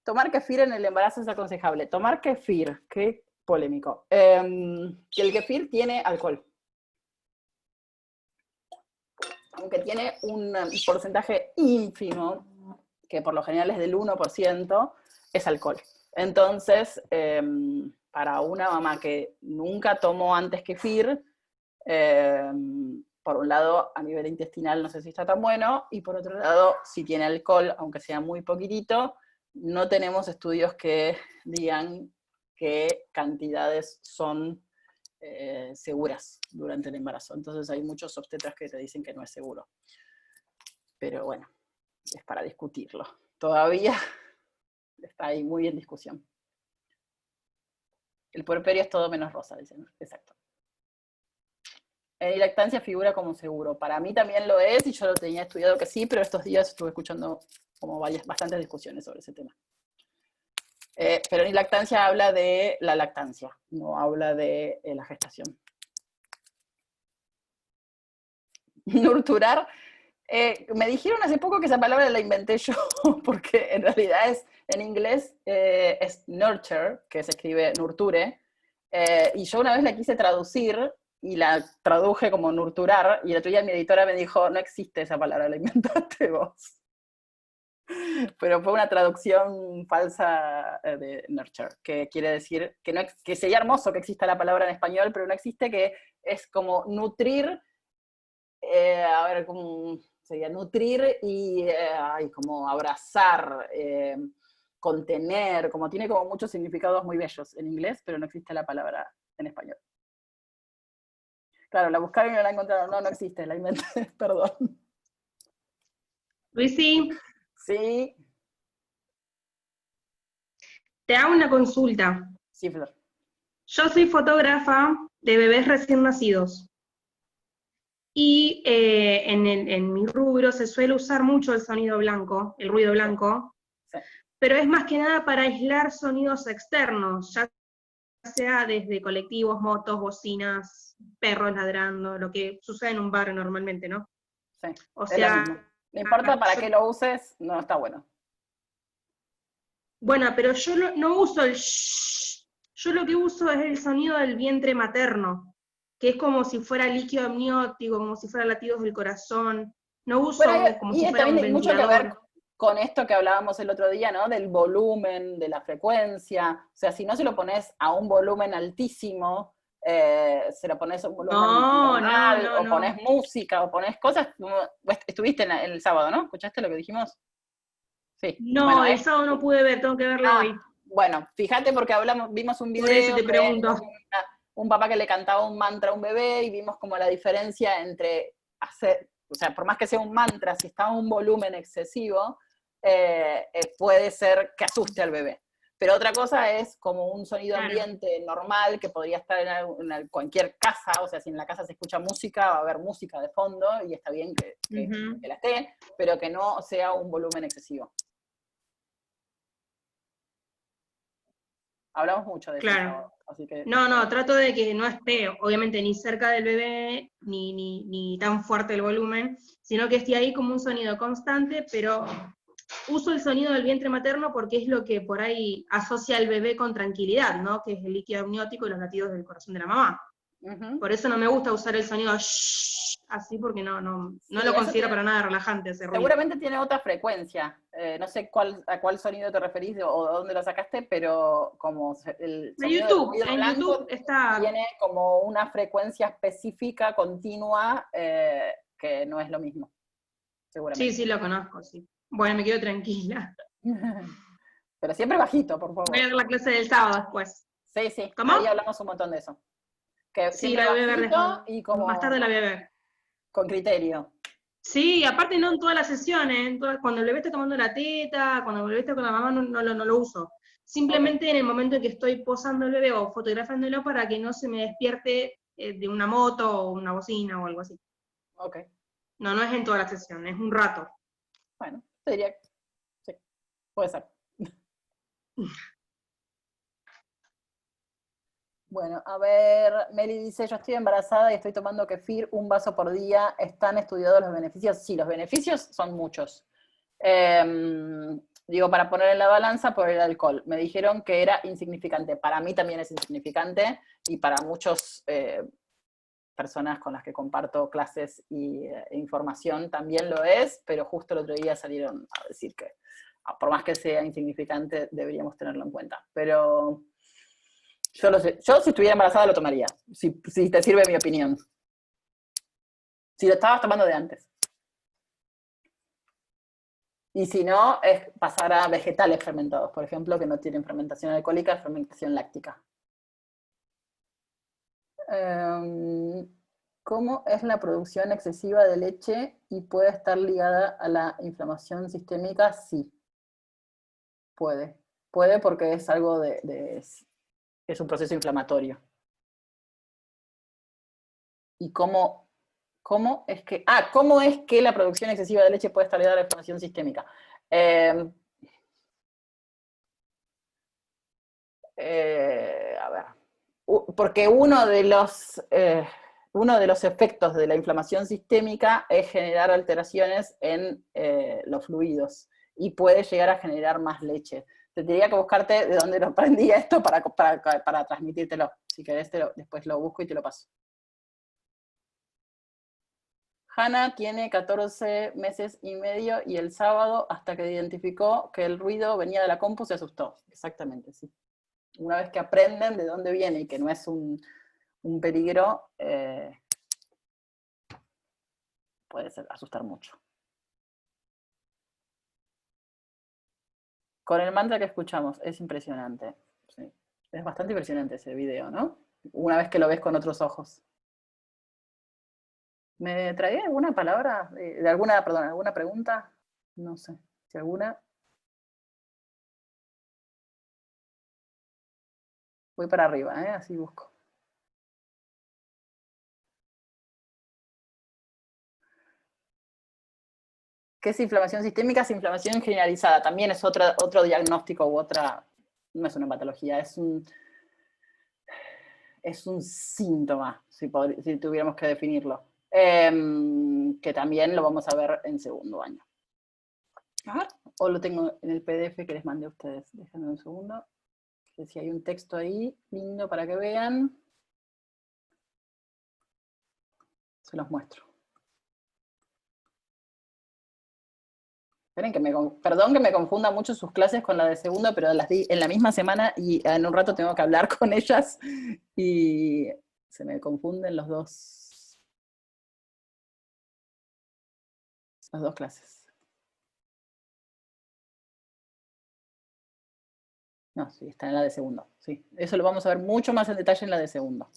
Tomar kefir en el embarazo es aconsejable. Tomar kefir, qué polémico. Que el kefir tiene alcohol. Aunque tiene un porcentaje ínfimo, que por lo general es del 1%, es alcohol. Entonces, para una mamá que nunca tomó antes kefir, por un lado, a nivel intestinal no sé si está tan bueno, y por otro lado, si tiene alcohol, aunque sea muy poquitito, no tenemos estudios que digan qué cantidades son seguras durante el embarazo. Entonces hay muchos obstetras que te dicen que no es seguro. Pero bueno, es para discutirlo. Todavía está ahí muy en discusión. El puerperio es todo menos rosa, dicen. Exacto. En lactancia figura como seguro. Para mí también lo es, y yo lo tenía estudiado que sí, pero estos días estuve escuchando como bastantes discusiones sobre ese tema. Pero en lactancia habla de la lactancia, no habla de la gestación. Nurturar. Me dijeron hace poco que esa palabra la inventé yo, porque en realidad en inglés es nurture, que se escribe nurture, y yo una vez la quise traducir, y la traduje como nurturar, y el otro día mi editora me dijo, no existe esa palabra, la inventaste vos. Pero fue una traducción falsa de nurture, que quiere decir que sería hermoso que exista la palabra en español, pero no existe, que es como nutrir a ver, ¿cómo sería? Nutrir y como abrazar, contener, como tiene como muchos significados muy bellos en inglés, pero no existe la palabra en español. Claro, la buscaron y no la encontraron. No, no existe, la inventé, perdón. Luisi, Sí, te hago una consulta. sí, Flor. Yo soy fotógrafa de bebés recién nacidos. Y en mi rubro se suele usar mucho el sonido blanco, el ruido blanco, Sí. pero es más que nada para aislar sonidos externos, ya sea desde colectivos, motos, bocinas, perros ladrando, lo que sucede en un bar normalmente, ¿no? Sí, O es lo sea, mismo. No importa para yo- qué lo uses, no está bueno. bueno, pero yo no uso el shh, yo lo que uso es el sonido del vientre materno, que es como si fuera líquido amniótico, como si fuera latidos del corazón. No uso Bueno, como y si fuera un también hay mucho que ver ventilador. con esto que hablábamos el otro día, ¿no? Del volumen, de la frecuencia. O sea, si no se lo pones a un volumen altísimo, se lo pones a un volumen normal, o No. pones música, o pones cosas. Estuviste en el sábado, ¿no? ¿Escuchaste lo que dijimos? Sí. No, Bueno, el sábado no pude ver, tengo que verlo hoy. bueno, fíjate porque vimos un Por eso video te pregunto. de un papá que le cantaba un mantra a un bebé y vimos como la diferencia entre hacer, o sea, por más que sea un mantra, si está a un volumen excesivo, puede ser que asuste al bebé. Pero otra cosa es como un sonido Claro. ambiente normal que podría estar en cualquier casa, o sea, si en la casa se escucha música, va a haber música de fondo y está bien que la esté, pero que no sea un volumen excesivo. Hablamos mucho de eso, Claro. así que... No, trato de que no esté, obviamente, ni cerca del bebé, ni tan fuerte el volumen, sino que esté ahí como un sonido constante, pero uso el sonido del vientre materno porque es lo que por ahí asocia al bebé con tranquilidad, ¿no? Que es el líquido amniótico y los latidos del corazón de la mamá. Por eso no me gusta usar el sonido shh, así, porque no lo considero para nada relajante ese ruido. Seguramente tiene otra frecuencia. No sé a cuál sonido te referís o de dónde lo sacaste, pero como el sonido del ruido En blanco YouTube está... tiene como una frecuencia específica, continua, que no es lo mismo. Seguramente. Sí, lo conozco, sí. Bueno, me quedo tranquila. Pero siempre bajito, por favor. Voy a ver la clase del sábado después. Sí. ¿Cómo? Ahí hablamos un montón de eso. Que Sí, siempre la voy a ver bajito después. y como Más tarde la voy a ver. con criterio. Sí, aparte no en todas las sesiones, cuando el bebé está tomando la teta, cuando el bebé está con la mamá, no lo uso. Simplemente en el momento en que estoy posando el bebé o fotografiándolo para que no se me despierte de una moto o una bocina o algo así. Ok. No es en toda la sesión, es un rato. Bueno, te diría que sí, puede ser. Bueno, a ver, Meli dice, yo estoy embarazada y estoy tomando kefir un vaso por día. ¿Están estudiados los beneficios? Sí, los beneficios son muchos. Digo, para poner en la balanza por el alcohol. Me dijeron que era insignificante. Para mí también es insignificante y para muchas personas con las que comparto clases e información también lo es, pero justo el otro día salieron a decir que por más que sea insignificante deberíamos tenerlo en cuenta. Pero... Yo si estuviera embarazada lo tomaría, si te sirve mi opinión. Si lo estabas tomando de antes. Y si no, es pasar a vegetales fermentados, por ejemplo, que no tienen fermentación alcohólica, fermentación láctica. ¿Cómo es la producción excesiva de leche y puede estar ligada a la inflamación sistémica? Sí, puede. Puede porque es algo es un proceso inflamatorio. ¿Y cómo es que la producción excesiva de leche puede estar ligada a la inflamación sistémica? A ver. Porque uno de los efectos de la inflamación sistémica es generar alteraciones en los fluidos y puede llegar a generar más leche. Tendría que buscarte de dónde lo aprendí esto para transmitírtelo. Si querés, después lo busco y te lo paso. Hannah tiene 14 meses y medio y el sábado, hasta que identificó que el ruido venía de la compu, se asustó. Exactamente, sí. Una vez que aprenden de dónde viene y que no es un peligro, puede asustar mucho. Con el mantra que escuchamos, es impresionante. Sí. Es bastante impresionante ese video, ¿no? Una vez que lo ves con otros ojos. ¿Me traía alguna palabra? ¿Alguna pregunta? No sé, si alguna. Voy para arriba, así busco. ¿Qué es inflamación sistémica? Es inflamación generalizada. También es otro diagnóstico u otra, no es una patología, es un síntoma, si tuviéramos que definirlo. Que también lo vamos a ver en segundo año. A ver, o lo tengo en el PDF que les mandé a ustedes. Déjenme un segundo. Que si hay un texto ahí, lindo para que vean. Se los muestro. Esperen perdón que me confunda mucho sus clases con la de segundo, pero las di en la misma semana y en un rato tengo que hablar con ellas y se me confunden las dos clases. No, sí, está en la de segundo, sí. Eso lo vamos a ver mucho más en detalle en la de segundo.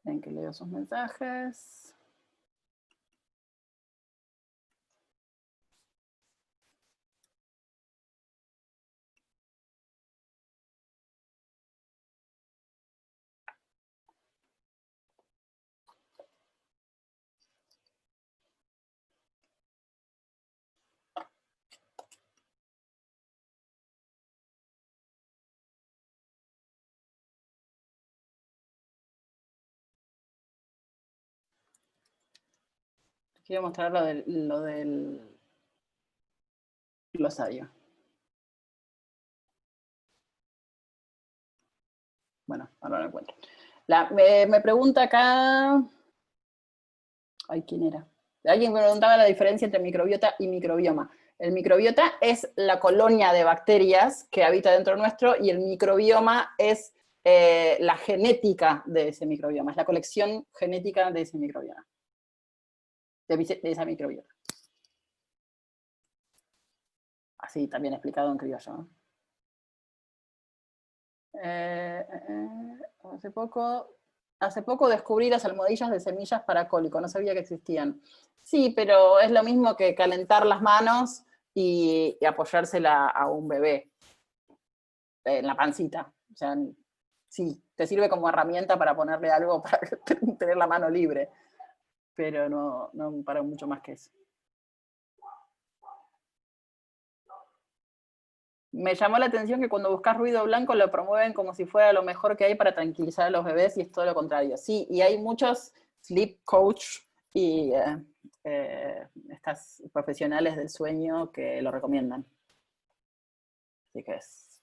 Ven que leo sus mensajes. Quiero mostrar lo del glosario. Bueno, ahora lo encuentro. Me pregunta acá... Ay, ¿quién era? Alguien me preguntaba la diferencia entre microbiota y microbioma. El microbiota es la colonia de bacterias que habita dentro nuestro y el microbioma es la genética de ese microbioma, es la colección genética de ese microbioma. De esa microbiota. Así también explicado en criollo, ¿no? Hace poco descubrí las almohadillas de semillas para cólico, no sabía que existían. Sí, pero es lo mismo que calentar las manos y apoyársela a un bebé en la pancita. O sea, sí, te sirve como herramienta para ponerle algo para tener la mano libre, pero no para mucho más que eso. Me llamó la atención que cuando buscas ruido blanco lo promueven como si fuera lo mejor que hay para tranquilizar a los bebés y es todo lo contrario. Sí, y hay muchos sleep coach y estas profesionales del sueño que lo recomiendan. Así que es.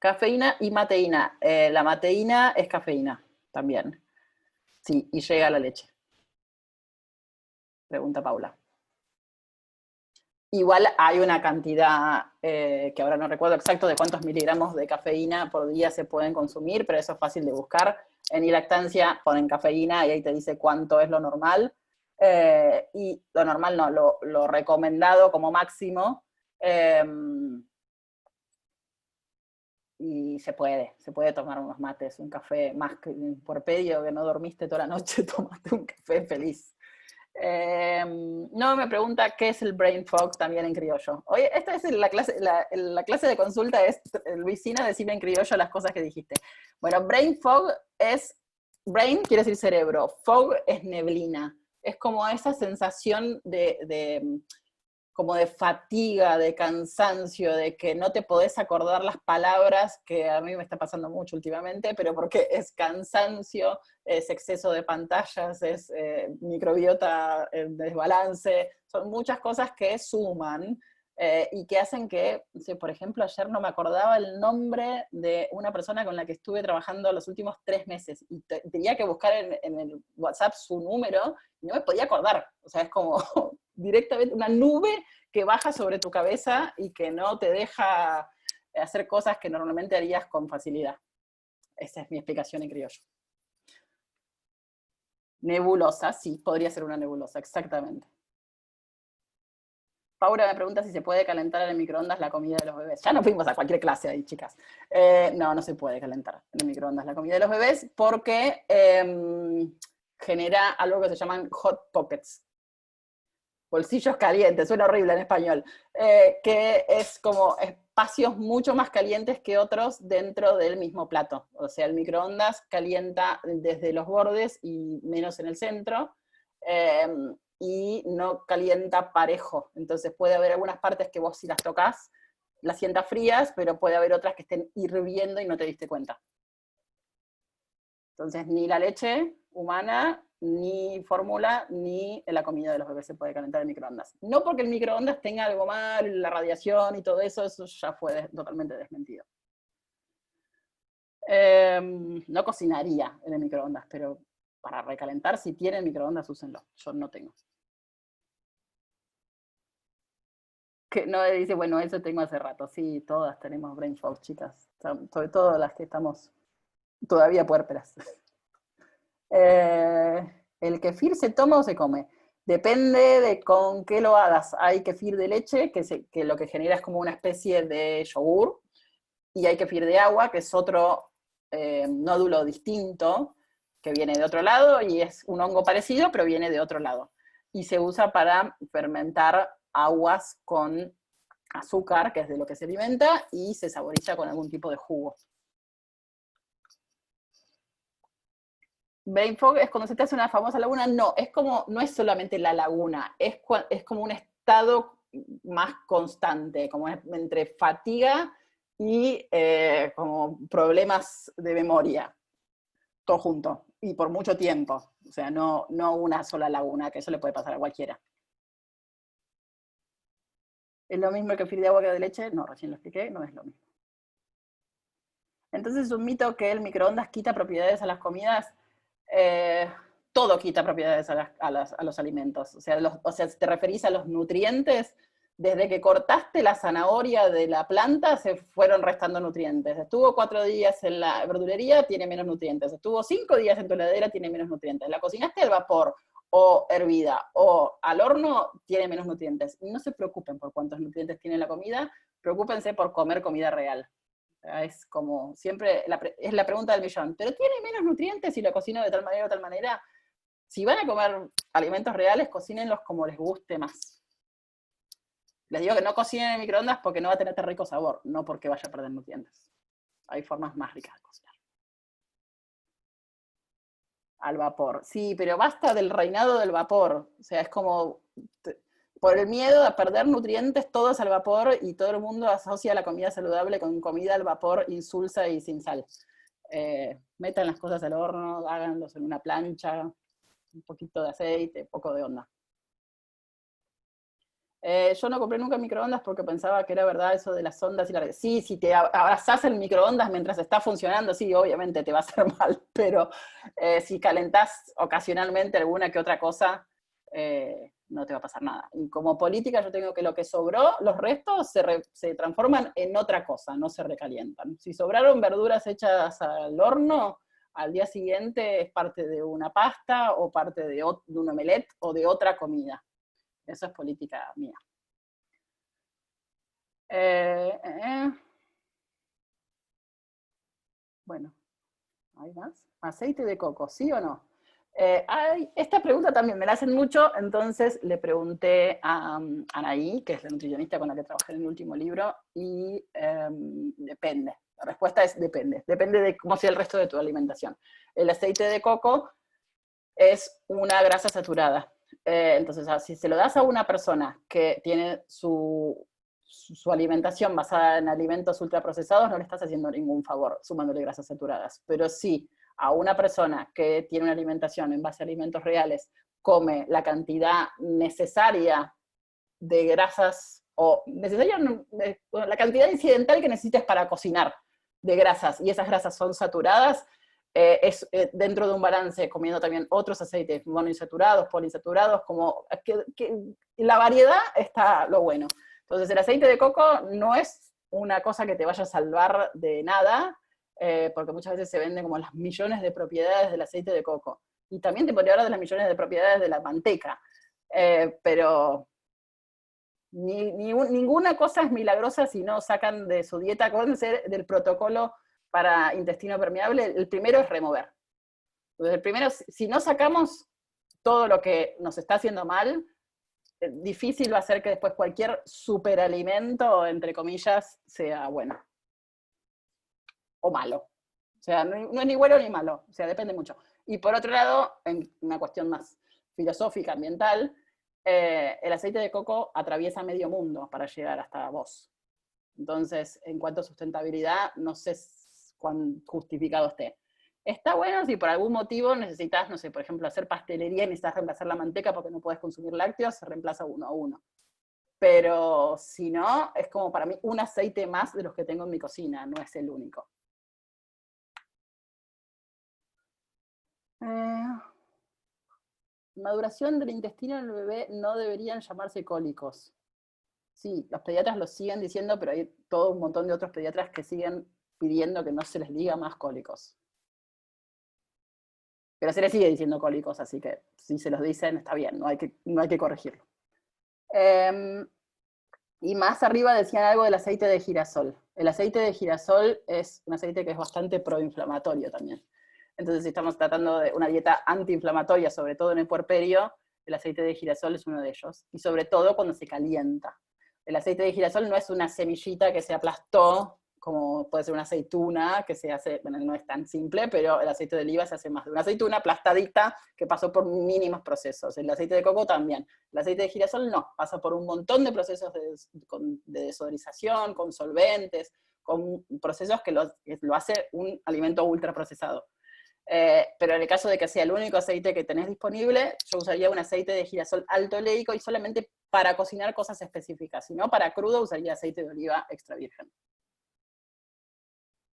Cafeína y mateína. La mateína es cafeína también. Sí, y llega a la leche. Pregunta Paula. Igual hay una cantidad, que ahora no recuerdo exacto de cuántos miligramos de cafeína por día se pueden consumir, pero eso es fácil de buscar. En ilactancia ponen cafeína y ahí te dice cuánto es lo normal. Y lo normal no, lo recomendado como máximo. Y se puede tomar unos mates, un café más que por pedio que no dormiste toda la noche, tomaste un café feliz. No, me pregunta qué es el brain fog también en criollo. Oye, esta es la clase de consulta, es Luisina, decime en criollo las cosas que dijiste. Bueno, brain fog es, brain quiere decir cerebro, fog es neblina. Es como esa sensación como de fatiga, de cansancio, de que no te podés acordar las palabras, que a mí me está pasando mucho últimamente, pero porque es cansancio, es exceso de pantallas, es microbiota en desbalance, son muchas cosas que suman y que hacen que, por ejemplo, ayer no me acordaba el nombre de una persona con la que estuve trabajando los últimos 3 meses, y tenía que buscar en el WhatsApp su número, y no me podía acordar, o sea, es como directamente una nube que baja sobre tu cabeza y que no te deja hacer cosas que normalmente harías con facilidad. Esa es mi explicación en criollo. Nebulosa, sí, podría ser una nebulosa, exactamente. Paula me pregunta si se puede calentar en el microondas la comida de los bebés. Ya no fuimos a cualquier clase ahí, chicas. No se puede calentar en el microondas la comida de los bebés porque genera algo que se llaman hot pockets. Bolsillos calientes, suena horrible en español. Que es como espacios mucho más calientes que otros dentro del mismo plato. O sea, el microondas calienta desde los bordes y menos en el centro. Y no calienta parejo. Entonces puede haber algunas partes que vos si las tocas, las sientas frías, pero puede haber otras que estén hirviendo y no te diste cuenta. Entonces ni la leche humana, ni fórmula, ni la comida de los bebés se puede calentar en microondas. No porque el microondas tenga algo mal, la radiación y todo eso, eso ya fue totalmente desmentido. No cocinaría en el microondas, pero para recalentar, si tienen microondas, úsenlo. Yo no tengo. Que no dice, bueno, eso tengo hace rato. Sí, todas tenemos brain fog, chicas. Sobre todo las que estamos todavía puérperas. ¿El kefir se toma o se come? Depende de con qué lo hagas. Hay kefir de leche, que lo que genera es como una especie de yogur, y hay kefir de agua, que es otro nódulo distinto, que viene de otro lado, y es un hongo parecido, pero viene de otro lado. Y se usa para fermentar aguas con azúcar, que es de lo que se alimenta, y se saboriza con algún tipo de jugo. Brain fog es cuando se te hace una famosa laguna. No, no es solamente la laguna, es como un estado más constante, como entre fatiga y como problemas de memoria, todo junto, y por mucho tiempo. O sea, no una sola laguna, que eso le puede pasar a cualquiera. ¿Es lo mismo el kefir de agua que de leche? No, recién lo expliqué, no es lo mismo. Entonces es un mito que el microondas quita propiedades a las comidas. Todo quita propiedades a los alimentos. O sea, si te referís a los nutrientes, desde que cortaste la zanahoria de la planta, se fueron restando nutrientes. Estuvo 4 días en la verdulería, tiene menos nutrientes. Estuvo 5 días en tu heladera, tiene menos nutrientes. La cocinaste al vapor, o hervida, o al horno, tiene menos nutrientes. No se preocupen por cuántos nutrientes tiene la comida, preocúpense por comer comida real. Es como, siempre, es la pregunta del millón. ¿Pero tiene menos nutrientes si lo cocino de tal manera o tal manera? Si van a comer alimentos reales, cocínenlos como les guste más. Les digo que no cocinen en microondas porque no va a tener tan rico sabor, no porque vaya a perder nutrientes. Hay formas más ricas de cocinar. Al vapor. Sí, pero basta del reinado del vapor. O sea, es como... Por el miedo a perder nutrientes, todos al vapor, y todo el mundo asocia la comida saludable con comida al vapor insulsa y sin sal. Metan las cosas al horno, háganlos en una plancha, un poquito de aceite, poco de onda. Yo no compré nunca microondas porque pensaba que era verdad eso de las ondas y la... Sí, si te abrazás el microondas mientras está funcionando, sí, obviamente te va a hacer mal, pero si calentás ocasionalmente alguna que otra cosa, no te va a pasar nada. Y como política yo tengo que lo que sobró, los restos se transforman en otra cosa, no se recalientan. Si sobraron verduras hechas al horno, al día siguiente es parte de una pasta, o parte de un omelette, o de otra comida. Eso es política mía. Bueno, ¿hay más? ¿Aceite de coco, sí o no? Esta pregunta también me la hacen mucho, entonces le pregunté a Anaí, que es la nutricionista con la que trabajé en el último libro, y depende. La respuesta es depende. Depende de cómo sea el resto de tu alimentación. El aceite de coco es una grasa saturada. Entonces, si se lo das a una persona que tiene su alimentación basada en alimentos ultraprocesados, no le estás haciendo ningún favor sumándole grasas saturadas. Pero sí, a una persona que tiene una alimentación en base a alimentos reales, come la cantidad necesaria de grasas, o la cantidad incidental que necesites para cocinar de grasas, y esas grasas son saturadas, dentro de un balance, comiendo también otros aceites monoinsaturados, poliinsaturados, como que la variedad está lo bueno. Entonces el aceite de coco no es una cosa que te vaya a salvar de nada, porque muchas veces se vende como las millones de propiedades del aceite de coco. Y también te podría hablar de las millones de propiedades de la manteca, pero ninguna cosa es milagrosa si no sacan de su dieta. Acuérdense del protocolo para intestino permeable. El primero es remover. Entonces, el primero, si no sacamos todo lo que nos está haciendo mal, difícil va a ser que después cualquier superalimento, entre comillas, sea bueno. O malo. O sea, no es ni bueno ni malo. O sea, depende mucho. Y por otro lado, en una cuestión más filosófica, ambiental, el aceite de coco atraviesa medio mundo para llegar hasta vos. Entonces, en cuanto a sustentabilidad, no sé cuán justificado esté. Está bueno si por algún motivo necesitas, no sé, por ejemplo, hacer pastelería y necesitas reemplazar la manteca porque no puedes consumir lácteos, se reemplaza uno a uno. Pero si no, es como para mí un aceite más de los que tengo en mi cocina, no es el único. Maduración del intestino en el bebé no deberían llamarse cólicos. Sí, los pediatras lo siguen diciendo, pero hay todo un montón de otros pediatras que siguen pidiendo que no se les diga más cólicos. Pero se les sigue diciendo cólicos, así que si se los dicen está bien, no hay que corregirlo. Y más arriba decían algo del aceite de girasol. El aceite de girasol es un aceite que es bastante proinflamatorio también. Entonces, si estamos tratando de una dieta antiinflamatoria, sobre todo en el puerperio, el aceite de girasol es uno de ellos. Y sobre todo cuando se calienta. El aceite de girasol no es una semillita que se aplastó, como puede ser una aceituna, que se hace, bueno, no es tan simple, pero el aceite de oliva se hace más de una aceituna aplastadita que pasó por mínimos procesos. El aceite de coco también. El aceite de girasol no, pasa por un montón de procesos de desodorización, con solventes, con procesos que lo hace un alimento ultraprocesado. Pero en el caso de que sea el único aceite que tenés disponible, yo usaría un aceite de girasol alto oleico y solamente para cocinar cosas específicas. Si no, para crudo usaría aceite de oliva extra virgen.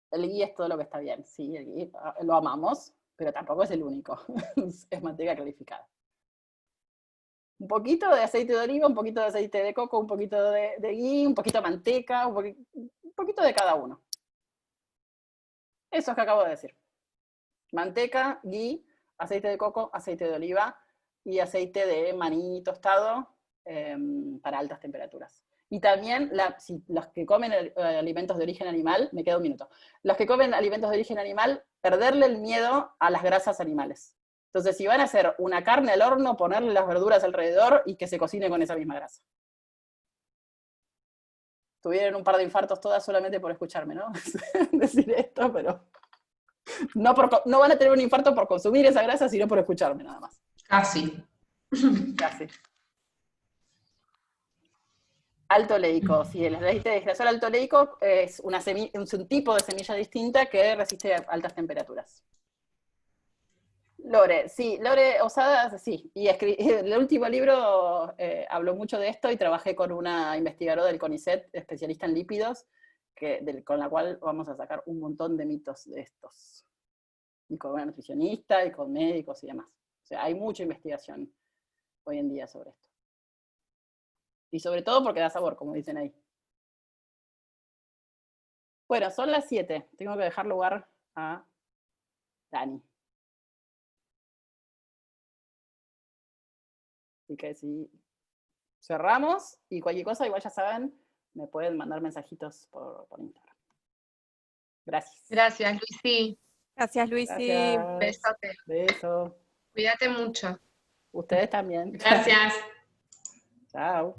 El ghee es todo lo que está bien, sí, el ghee lo amamos, pero tampoco es el único, es manteca clarificada. Un poquito de aceite de oliva, un poquito de aceite de coco, un poquito de ghee, un poquito de manteca, un poquito de cada uno. Eso es que acabo de decir. Manteca, ghee, aceite de coco, aceite de oliva y aceite de maní tostado para altas temperaturas. Y también, los que comen alimentos de origen animal, me queda un minuto, los que comen alimentos de origen animal, perderle el miedo a las grasas animales. Entonces, si van a hacer una carne al horno, ponerle las verduras alrededor y que se cocine con esa misma grasa. Tuvieron un par de infartos todas solamente por escucharme, ¿no? Decir esto, pero no van a tener un infarto por consumir esa grasa, sino por escucharme nada más. Casi. Casi. Alto oleico, sí, el aceite de girasol alto oleico es un tipo de semilla distinta que resiste a altas temperaturas. Lore, sí, Lore Osada, sí, y el último libro habló mucho de esto y trabajé con una investigadora del CONICET, especialista en lípidos, con la cual vamos a sacar un montón de mitos de estos. Y con una nutricionista, y con médicos y demás. O sea, hay mucha investigación hoy en día sobre esto. Y sobre todo porque da sabor, como dicen ahí. Bueno, son las 7. Tengo que dejar lugar a Dani. Así que si cerramos, y cualquier cosa, igual ya saben, me pueden mandar mensajitos por Instagram. Gracias. Gracias, Luisi. Gracias, Luisi. Gracias. Besote. Beso. Cuídate mucho. Ustedes también. Gracias. Chao.